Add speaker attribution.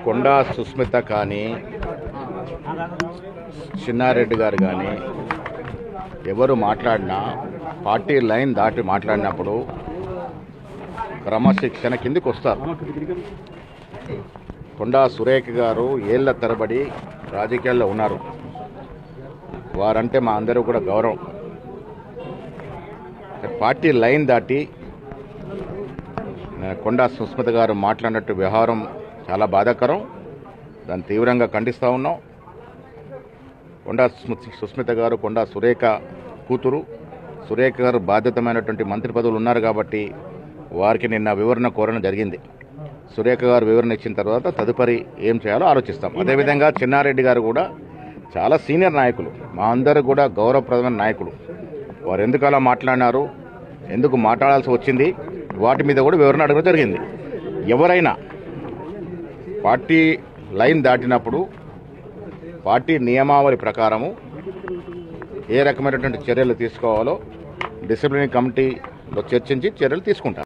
Speaker 1: కొండా సుస్మిత కానీ చిన్నారెడ్డి గారు కానీ ఎవరు మాట్లాడినా పార్టీ లైన్ దాటి మాట్లాడినప్పుడు క్రమశిక్షణ కిందికి వస్తారు. కొండా సురేఖ గారు ఏళ్ల తరబడి రాజకీయాల్లో ఉన్నారు. వారంటే మా అందరూ కూడా గౌరవం. పార్టీ లైన్ దాటి కొండా సుస్మిత గారు మాట్లాడినట్టు వ్యవహారం చాలా బాధాకరం. దాన్ని తీవ్రంగా ఖండిస్తూ ఉన్నాం. కొండా సుస్మిత గారు కొండా సురేఖ కూతురు. సురేఖ గారు బాధ్యతమైనటువంటి మంత్రి పదవులు ఉన్నారు కాబట్టి వారికి నిన్న వివరణ కోరడం జరిగింది. సురేఖ గారు వివరణ ఇచ్చిన తర్వాత తదుపరి ఏం చేయాలో ఆలోచిస్తాం. అదేవిధంగా చిన్నారెడ్డి గారు కూడా చాలా సీనియర్ నాయకులు, మా అందరూ కూడా గౌరవప్రదమైన నాయకులు. వారు ఎందుకు అలా మాట్లాడినారు, ఎందుకు మాట్లాడాల్సి వచ్చింది, వాటి మీద కూడా వివరణ అడగడం జరిగింది. ఎవరైనా పార్టీ లైన్ దాటినప్పుడు పార్టీ నియమావళి ప్రకారము ఏ రకమైనటువంటి చర్యలు తీసుకోవాలో డిసిప్లినరీ కమిటీలో చర్చించి చర్యలు తీసుకుంటారు.